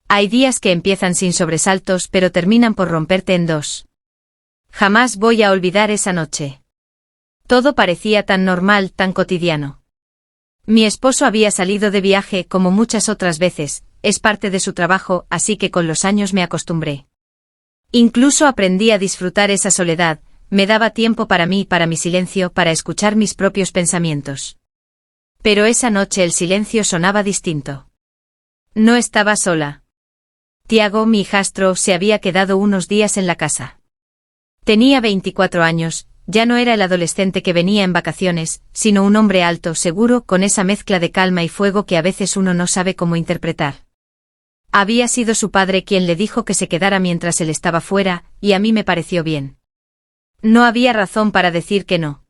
Hay días que empiezan sin sobresaltos pero terminan por romperte en dos. Jamás voy a olvidar esa noche. Todo parecía tan normal, tan cotidiano. Mi esposo había salido de viaje como muchas otras veces, es parte de su trabajo, así que con los años me acostumbré. Incluso aprendí a disfrutar esa soledad, me daba tiempo para mí, para mi silencio, para escuchar mis propios pensamientos. Pero esa noche el silencio sonaba distinto. No estaba sola. Tiago, mi hijastro, se había quedado unos días en la casa. Tenía 24 años, ya no era el adolescente que venía en vacaciones, sino un hombre alto, seguro, con esa mezcla de calma y fuego que a veces uno no sabe cómo interpretar. Había sido su padre quien le dijo que se quedara mientras él estaba fuera, y a mí me pareció bien. No había razón para decir que no.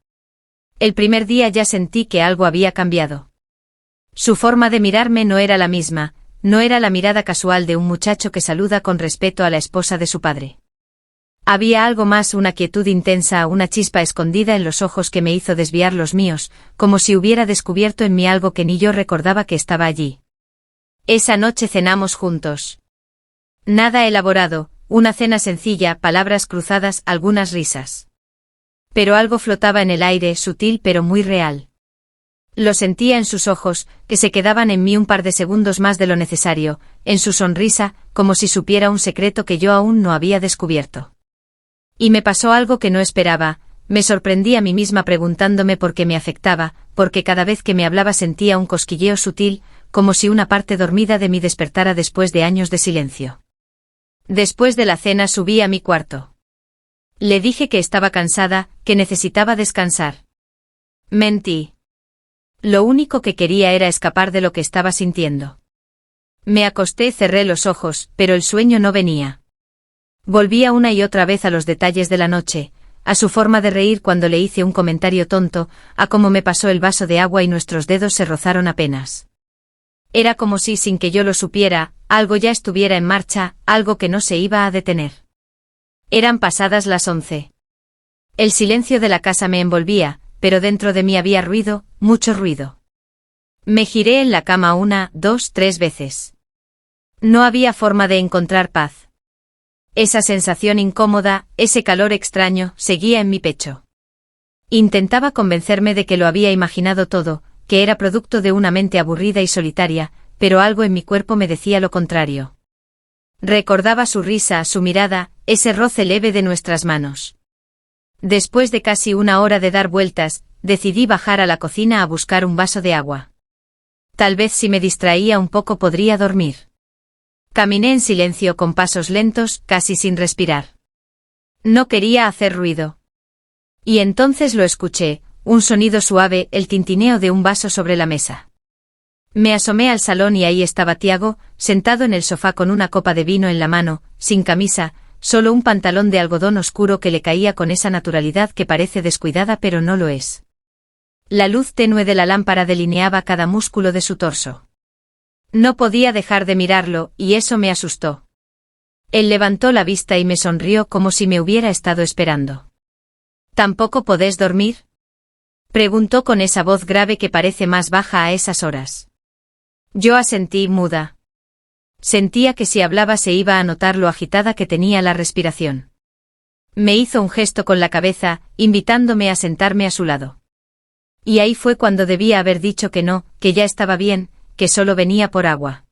El primer día ya sentí que algo había cambiado. Su forma de mirarme no era la misma, no era la mirada casual de un muchacho que saluda con respeto a la esposa de su padre. Había algo más, una quietud intensa, una chispa escondida en los ojos que me hizo desviar los míos, como si hubiera descubierto en mí algo que ni yo recordaba que estaba allí. Esa noche cenamos juntos. Nada elaborado, una cena sencilla, palabras cruzadas, algunas risas. Pero algo flotaba en el aire, sutil pero muy real. Lo sentía en sus ojos, que se quedaban en mí un par de segundos más de lo necesario, en su sonrisa, como si supiera un secreto que yo aún no había descubierto. Y me pasó algo que no esperaba, me sorprendí a mí misma preguntándome por qué me afectaba, porque cada vez que me hablaba sentía un cosquilleo sutil, como si una parte dormida de mí despertara después de años de silencio. Después de la cena subí a mi cuarto. Le dije que estaba cansada, que necesitaba descansar. Mentí. Lo único que quería era escapar de lo que estaba sintiendo. Me acosté, cerré los ojos, pero el sueño no venía. Volvía una y otra vez a los detalles de la noche, a su forma de reír cuando le hice un comentario tonto, a cómo me pasó el vaso de agua y nuestros dedos se rozaron apenas. Era como si, sin que yo lo supiera, algo ya estuviera en marcha, algo que no se iba a detener. Eran pasadas las 11. El silencio de la casa me envolvía, pero dentro de mí había ruido, mucho ruido. Me giré en la cama 1, 2, 3 veces. No había forma de encontrar paz. Esa sensación incómoda, ese calor extraño, seguía en mi pecho. Intentaba convencerme de que lo había imaginado todo, que era producto de una mente aburrida y solitaria, pero algo en mi cuerpo me decía lo contrario. Recordaba su risa, su mirada, ese roce leve de nuestras manos. Después de casi una hora de dar vueltas, decidí bajar a la cocina a buscar un vaso de agua. Tal vez si me distraía un poco podría dormir. Caminé en silencio con pasos lentos, casi sin respirar. No quería hacer ruido. Y entonces lo escuché, un sonido suave, el tintineo de un vaso sobre la mesa. Me asomé al salón y ahí estaba Tiago, sentado en el sofá con una copa de vino en la mano, sin camisa, solo un pantalón de algodón oscuro que le caía con esa naturalidad que parece descuidada pero no lo es. La luz tenue de la lámpara delineaba cada músculo de su torso. No podía dejar de mirarlo, y eso me asustó. Él levantó la vista y me sonrió como si me hubiera estado esperando. ¿Tampoco podés dormir?, preguntó con esa voz grave que parece más baja a esas horas. Yo asentí, muda. Sentía que si hablaba se iba a notar lo agitada que tenía la respiración. Me hizo un gesto con la cabeza, invitándome a sentarme a su lado. Y ahí fue cuando debía haber dicho que no, que ya estaba bien, que solo venía por agua.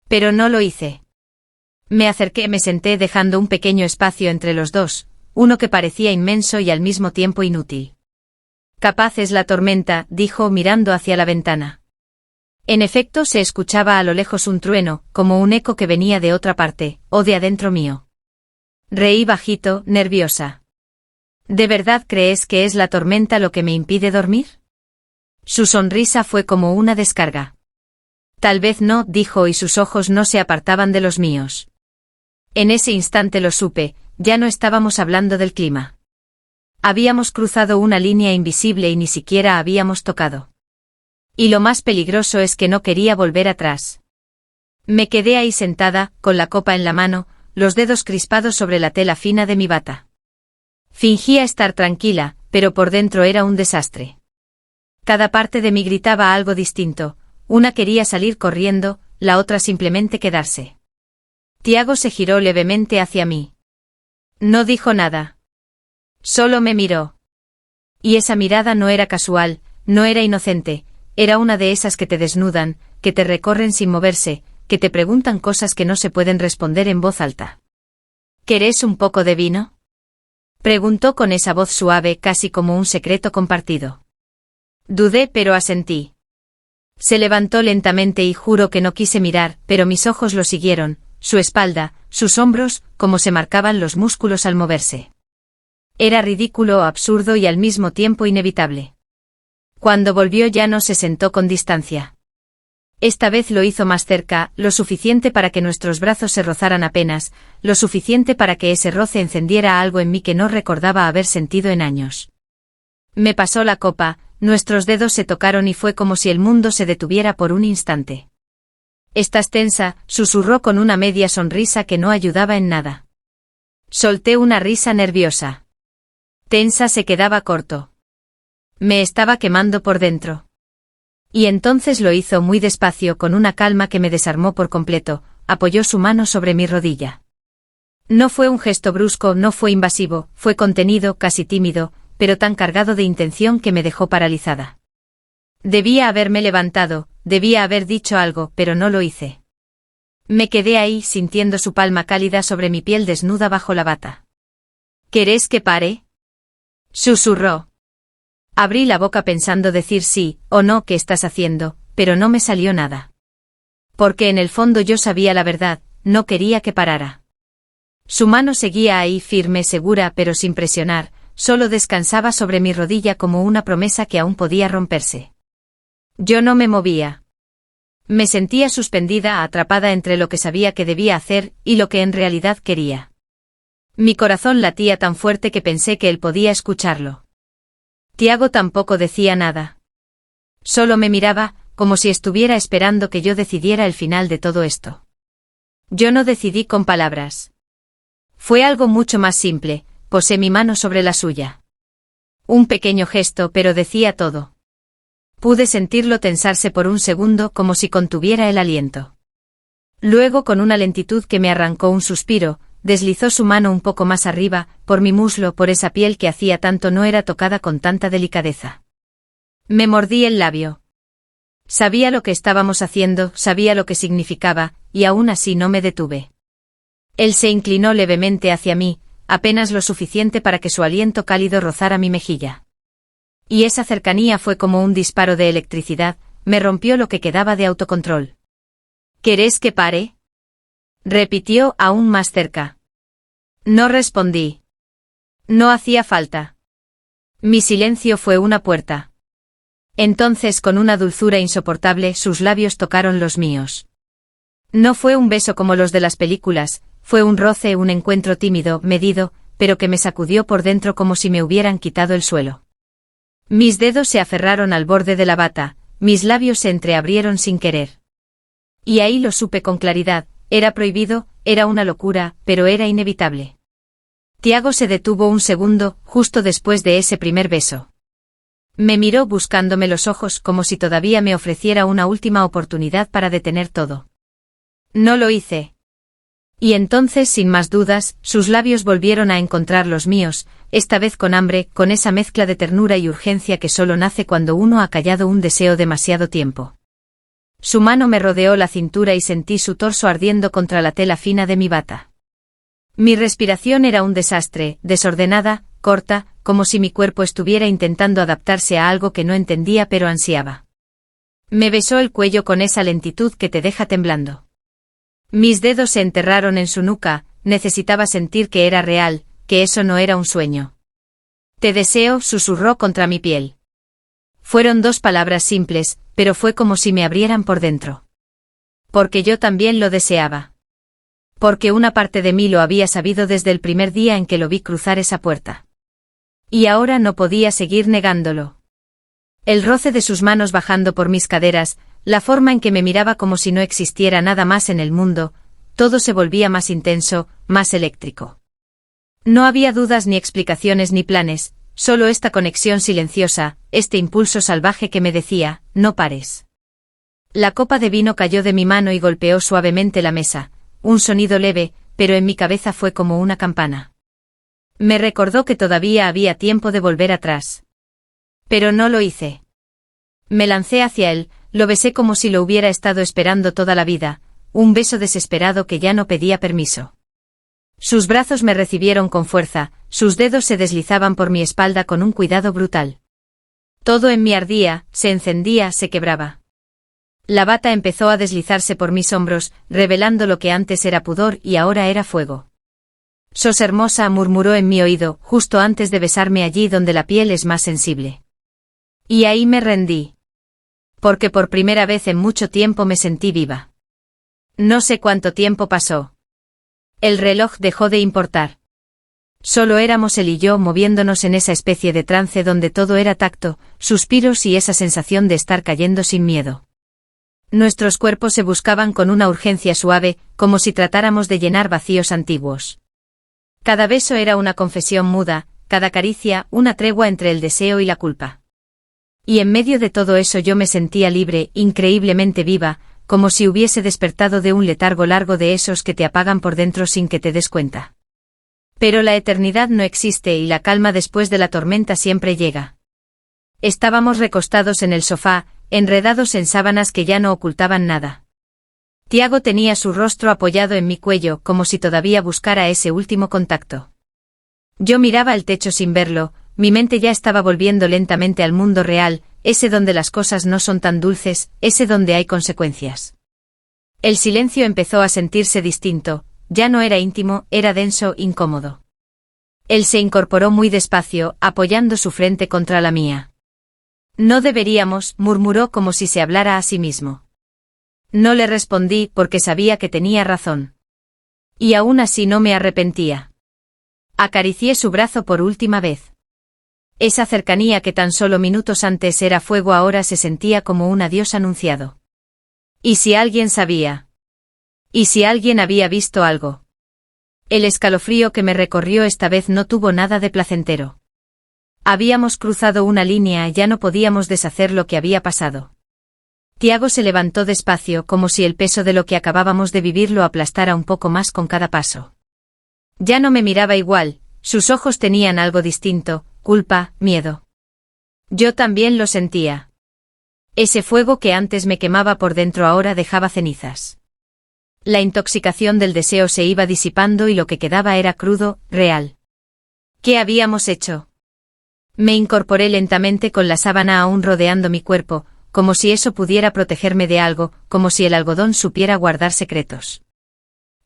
Pero no lo hice. Me acerqué, me senté dejando un pequeño espacio entre los dos, uno que parecía inmenso y al mismo tiempo inútil. Capaz es la tormenta, dijo mirando hacia la ventana. En efecto se escuchaba a lo lejos un trueno, como un eco que venía de otra parte, o de adentro mío. Reí bajito, nerviosa. ¿De verdad crees que es la tormenta lo que me impide dormir? Su sonrisa fue como una descarga. Tal vez no, dijo y sus ojos no se apartaban de los míos. En ese instante lo supe, ya no estábamos hablando del clima. Habíamos cruzado una línea invisible y ni siquiera habíamos tocado. Y lo más peligroso es que no quería volver atrás. Me quedé ahí sentada, con la copa en la mano, los dedos crispados sobre la tela fina de mi bata. Fingía estar tranquila, pero por dentro era un desastre. Cada parte de mí gritaba algo distinto, una quería salir corriendo, la otra simplemente quedarse. Tiago se giró levemente hacia mí. No dijo nada. Solo me miró. Y esa mirada no era casual, no era inocente, era una de esas que te desnudan, que te recorren sin moverse, que te preguntan cosas que no se pueden responder en voz alta. ¿Querés un poco de vino? Preguntó con esa voz suave, casi como un secreto compartido. Dudé, pero asentí. Se levantó lentamente y juro que no quise mirar, pero mis ojos lo siguieron, su espalda, sus hombros, como se marcaban los músculos al moverse. Era ridículo, absurdo y al mismo tiempo inevitable. Cuando volvió ya no se sentó con distancia. Esta vez lo hizo más cerca, lo suficiente para que nuestros brazos se rozaran apenas, lo suficiente para que ese roce encendiera algo en mí que no recordaba haber sentido en años. Me pasó la copa, nuestros dedos se tocaron y fue como si el mundo se detuviera por un instante. «Estás tensa», susurró con una media sonrisa que no ayudaba en nada. Solté una risa nerviosa. Tensa se quedaba corto. Me estaba quemando por dentro. Y entonces lo hizo muy despacio, con una calma que me desarmó por completo, apoyó su mano sobre mi rodilla. No fue un gesto brusco, no fue invasivo, fue contenido, casi tímido, pero tan cargado de intención que me dejó paralizada. Debía haberme levantado, debía haber dicho algo, pero no lo hice. Me quedé ahí, sintiendo su palma cálida sobre mi piel desnuda bajo la bata. ¿Querés que pare?, susurró. Abrí la boca pensando decir sí o no, ¿qué estás haciendo?, pero no me salió nada. Porque en el fondo yo sabía la verdad, no quería que parara. Su mano seguía ahí firme, segura, pero sin presionar, solo descansaba sobre mi rodilla como una promesa que aún podía romperse. Yo no me movía. Me sentía suspendida, atrapada entre lo que sabía que debía hacer y lo que en realidad quería. Mi corazón latía tan fuerte que pensé que él podía escucharlo. Tiago tampoco decía nada. Solo me miraba, como si estuviera esperando que yo decidiera el final de todo esto. Yo no decidí con palabras. Fue algo mucho más simple, posé mi mano sobre la suya. Un pequeño gesto, pero decía todo. Pude sentirlo tensarse por un segundo, como si contuviera el aliento. Luego, con una lentitud que me arrancó un suspiro, deslizó su mano un poco más arriba, por mi muslo, por esa piel que hacía tanto no era tocada con tanta delicadeza. Me mordí el labio. Sabía lo que estábamos haciendo, sabía lo que significaba, y aún así no me detuve. Él se inclinó levemente hacia mí, apenas lo suficiente para que su aliento cálido rozara mi mejilla. Y esa cercanía fue como un disparo de electricidad, me rompió lo que quedaba de autocontrol. ¿Querés que pare?, repitió aún más cerca. No respondí. No hacía falta. Mi silencio fue una puerta. Entonces, con una dulzura insoportable, sus labios tocaron los míos. No fue un beso como los de las películas, fue un roce, un encuentro tímido, medido, pero que me sacudió por dentro como si me hubieran quitado el suelo. Mis dedos se aferraron al borde de la bata, mis labios se entreabrieron sin querer. Y ahí lo supe con claridad, era prohibido, era una locura, pero era inevitable. Tiago se detuvo un segundo, justo después de ese primer beso. Me miró buscándome los ojos como si todavía me ofreciera una última oportunidad para detener todo. No lo hice. Y entonces, sin más dudas, sus labios volvieron a encontrar los míos, esta vez con hambre, con esa mezcla de ternura y urgencia que solo nace cuando uno ha callado un deseo demasiado tiempo. Su mano me rodeó la cintura y sentí su torso ardiendo contra la tela fina de mi bata. Mi respiración era un desastre, desordenada, corta, como si mi cuerpo estuviera intentando adaptarse a algo que no entendía pero ansiaba. Me besó el cuello con esa lentitud que te deja temblando. Mis dedos se enterraron en su nuca, necesitaba sentir que era real, que eso no era un sueño. Te deseo, susurró contra mi piel. Fueron dos palabras simples, pero fue como si me abrieran por dentro. Porque yo también lo deseaba. Porque una parte de mí lo había sabido desde el primer día en que lo vi cruzar esa puerta. Y ahora no podía seguir negándolo. El roce de sus manos bajando por mis caderas, la forma en que me miraba como si no existiera nada más en el mundo, todo se volvía más intenso, más eléctrico. No había dudas ni explicaciones ni planes, solo esta conexión silenciosa, este impulso salvaje que me decía, no pares. La copa de vino cayó de mi mano y golpeó suavemente la mesa. un sonido leve, pero en mi cabeza fue como una campana. Me recordó que todavía había tiempo de volver atrás. Pero no lo hice. Me lancé hacia él, lo besé como si lo hubiera estado esperando toda la vida, un beso desesperado que ya no pedía permiso. Sus brazos me recibieron con fuerza, sus dedos se deslizaban por mi espalda con un cuidado brutal. Todo en mí ardía, se encendía, se quebraba. La bata empezó a deslizarse por mis hombros, revelando lo que antes era pudor y ahora era fuego. «Sos hermosa», murmuró en mi oído, justo antes de besarme allí donde la piel es más sensible. Y ahí me rendí. Porque por primera vez en mucho tiempo me sentí viva. No sé cuánto tiempo pasó. El reloj dejó de importar. Solo éramos él y yo moviéndonos en esa especie de trance donde todo era tacto, suspiros y esa sensación de estar cayendo sin miedo. Nuestros cuerpos se buscaban con una urgencia suave, como si tratáramos de llenar vacíos antiguos. Cada beso era una confesión muda, cada caricia una tregua entre el deseo y la culpa. Y en medio de todo eso yo me sentía libre, increíblemente viva, como si hubiese despertado de un letargo largo de esos que te apagan por dentro sin que te des cuenta. Pero la eternidad no existe y la calma después de la tormenta siempre llega. Estábamos recostados en el sofá, enredados en sábanas que ya no ocultaban nada. Tiago tenía su rostro apoyado en mi cuello como si todavía buscara ese último contacto. Yo miraba al techo sin verlo, mi mente ya estaba volviendo lentamente al mundo real, ese donde las cosas no son tan dulces, ese donde hay consecuencias. El silencio empezó a sentirse distinto, ya no era íntimo, era denso, incómodo. Él se incorporó muy despacio, apoyando su frente contra la mía. «No deberíamos», murmuró como si se hablara a sí mismo. No le respondí porque sabía que tenía razón. Y aún así no me arrepentía. Acaricié su brazo por última vez. Esa cercanía que tan solo minutos antes era fuego ahora se sentía como un adiós anunciado. ¿Y si alguien sabía? ¿Y si alguien había visto algo? El escalofrío que me recorrió esta vez no tuvo nada de placentero. Habíamos cruzado una línea y ya no podíamos deshacer lo que había pasado. Tiago se levantó despacio como si el peso de lo que acabábamos de vivir lo aplastara un poco más con cada paso. Ya no me miraba igual, sus ojos tenían algo distinto, culpa, miedo. Yo también lo sentía. Ese fuego que antes me quemaba por dentro ahora dejaba cenizas. La intoxicación del deseo se iba disipando y lo que quedaba era crudo, real. ¿Qué habíamos hecho? Me incorporé lentamente con la sábana aún rodeando mi cuerpo, como si eso pudiera protegerme de algo, como si el algodón supiera guardar secretos.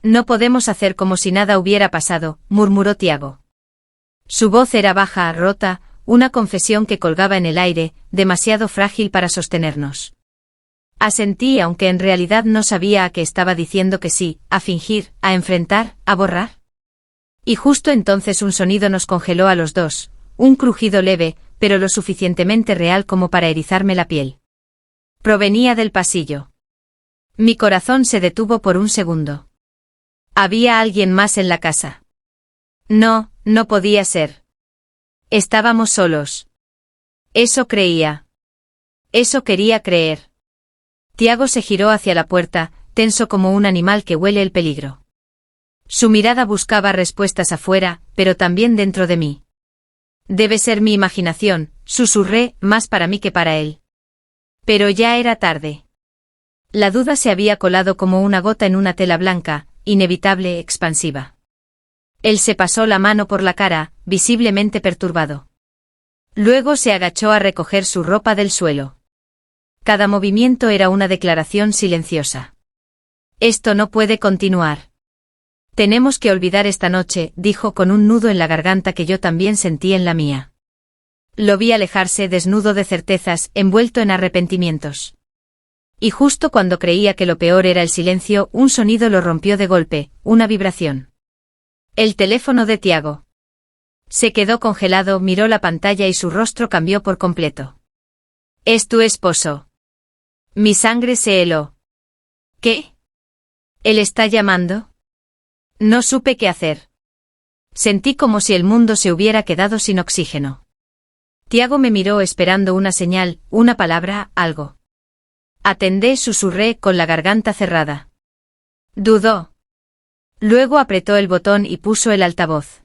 «No podemos hacer como si nada hubiera pasado», murmuró Tiago. Su voz era baja, rota, una confesión que colgaba en el aire, demasiado frágil para sostenernos. Asentí aunque en realidad no sabía a qué estaba diciendo que sí, a fingir, a enfrentar, a borrar. Y justo entonces un sonido nos congeló a los dos, un crujido leve, pero lo suficientemente real como para erizarme la piel. Provenía del pasillo. Mi corazón se detuvo por un segundo. ¿Había alguien más en la casa? No, no podía ser. Estábamos solos. Eso creía. Eso quería creer. Tiago se giró hacia la puerta, tenso como un animal que huele el peligro. Su mirada buscaba respuestas afuera, pero también dentro de mí. Debe ser mi imaginación, susurré, más para mí que para él. Pero ya era tarde. La duda se había colado como una gota en una tela blanca, inevitable, expansiva. Él se pasó la mano por la cara, visiblemente perturbado. Luego se agachó a recoger su ropa del suelo. Cada movimiento era una declaración silenciosa. «Esto no puede continuar. Tenemos que olvidar esta noche», dijo con un nudo en la garganta que yo también sentí en la mía. Lo vi alejarse desnudo de certezas, envuelto en arrepentimientos. Y justo cuando creía que lo peor era el silencio, un sonido lo rompió de golpe, una vibración. El teléfono de Tiago. Se quedó congelado, miró la pantalla y su rostro cambió por completo. «Es tu esposo». Mi sangre se heló. ¿Qué? ¿Él está llamando? No supe qué hacer. Sentí como si el mundo se hubiera quedado sin oxígeno. Tiago me miró esperando una señal, una palabra, algo. Atendé, susurré con la garganta cerrada. Dudó. Luego apretó el botón y puso el altavoz.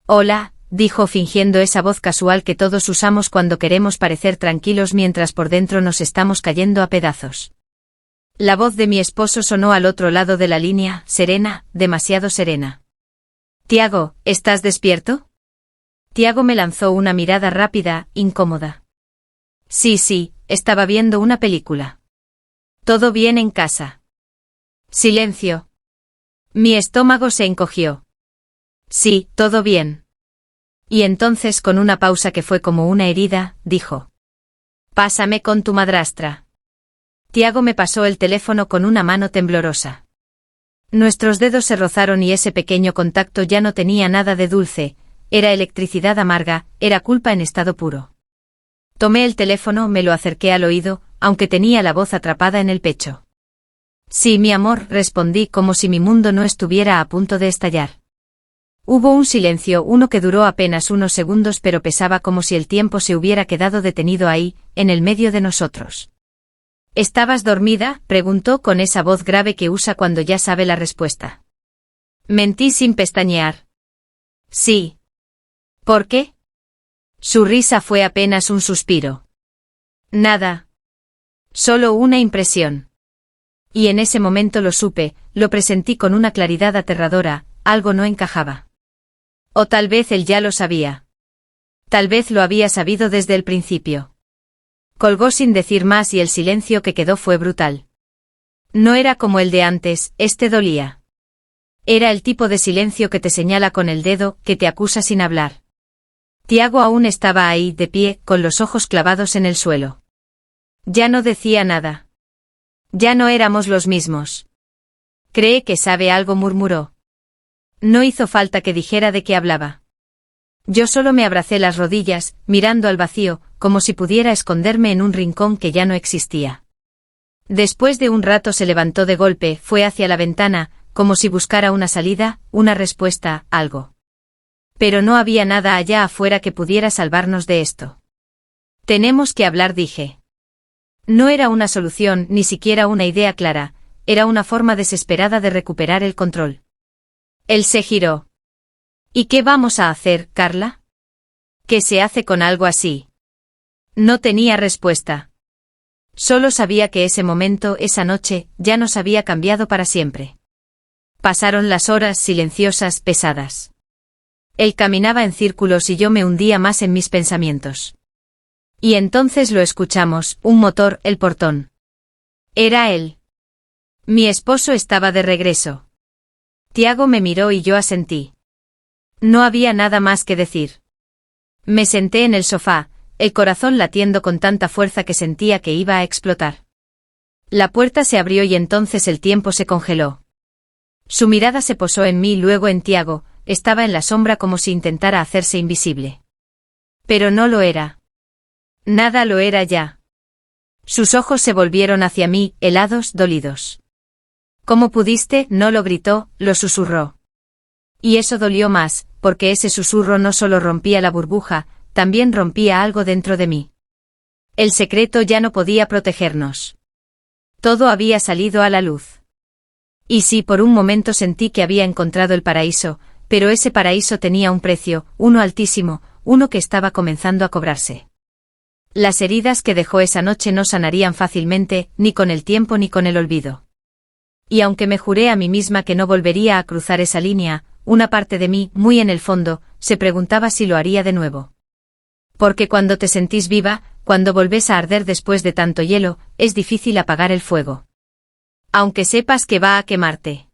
Hola, dijo fingiendo esa voz casual que todos usamos cuando queremos parecer tranquilos mientras por dentro nos estamos cayendo a pedazos. La voz de mi esposo sonó al otro lado de la línea, serena, demasiado serena. Tiago, ¿estás despierto? Tiago me lanzó una mirada rápida, incómoda. Sí, estaba viendo una película. ¿Todo bien en casa? Silencio. Mi estómago se encogió. Sí, todo bien. Y entonces con una pausa que fue como una herida, dijo. Pásame con tu madrastra. Tiago me pasó el teléfono con una mano temblorosa. Nuestros dedos se rozaron y ese pequeño contacto ya no tenía nada de dulce, era electricidad amarga, era culpa en estado puro. Tomé el teléfono, me lo acerqué al oído, aunque tenía la voz atrapada en el pecho. Sí, mi amor, respondí como si mi mundo no estuviera a punto de estallar. Hubo un silencio, uno que duró apenas unos segundos pero pesaba como si el tiempo se hubiera quedado detenido ahí, en el medio de nosotros. ¿Estabas dormida?, preguntó con esa voz grave que usa cuando ya sabe la respuesta. Mentí sin pestañear. Sí. ¿Por qué? Su risa fue apenas un suspiro. Nada. Solo una impresión. Y en ese momento lo supe, lo presentí con una claridad aterradora, algo no encajaba. O tal vez él ya lo sabía. Tal vez lo había sabido desde el principio. Colgó sin decir más y el silencio que quedó fue brutal. No era como el de antes, este dolía. Era el tipo de silencio que te señala con el dedo, que te acusa sin hablar. Tiago aún estaba ahí, de pie, con los ojos clavados en el suelo. Ya no decía nada. Ya no éramos los mismos. ¿Cree que sabe algo?, murmuró. No hizo falta que dijera de qué hablaba. Yo solo me abracé las rodillas, mirando al vacío, como si pudiera esconderme en un rincón que ya no existía. Después de un rato se levantó de golpe, fue hacia la ventana, como si buscara una salida, una respuesta, algo. Pero no había nada allá afuera que pudiera salvarnos de esto. Tenemos que hablar, dije. No era una solución, ni siquiera una idea clara, era una forma desesperada de recuperar el control. Él se giró. ¿Y qué vamos a hacer, Carla? ¿Qué se hace con algo así? No tenía respuesta. Solo sabía que ese momento, esa noche, ya nos había cambiado para siempre. Pasaron las horas silenciosas, pesadas. Él caminaba en círculos y yo me hundía más en mis pensamientos. Y entonces lo escuchamos, un motor, el portón. Era él. Mi esposo estaba de regreso. Tiago me miró y yo asentí. No había nada más que decir. Me senté en el sofá, el corazón latiendo con tanta fuerza que sentía que iba a explotar. La puerta se abrió y entonces el tiempo se congeló. Su mirada se posó en mí, luego en Tiago, estaba en la sombra como si intentara hacerse invisible. Pero no lo era. Nada lo era ya. Sus ojos se volvieron hacia mí, helados, dolidos. ¿Cómo pudiste?, no lo gritó, lo susurró. Y eso dolió más, porque ese susurro no solo rompía la burbuja, también rompía algo dentro de mí. El secreto ya no podía protegernos. Todo había salido a la luz. Y sí, por un momento sentí que había encontrado el paraíso, pero ese paraíso tenía un precio, uno altísimo, uno que estaba comenzando a cobrarse. Las heridas que dejó esa noche no sanarían fácilmente, ni con el tiempo ni con el olvido. Y aunque me juré a mí misma que no volvería a cruzar esa línea, una parte de mí, muy en el fondo, se preguntaba si lo haría de nuevo. Porque cuando te sentís viva, cuando volvés a arder después de tanto hielo, es difícil apagar el fuego. Aunque sepas que va a quemarte.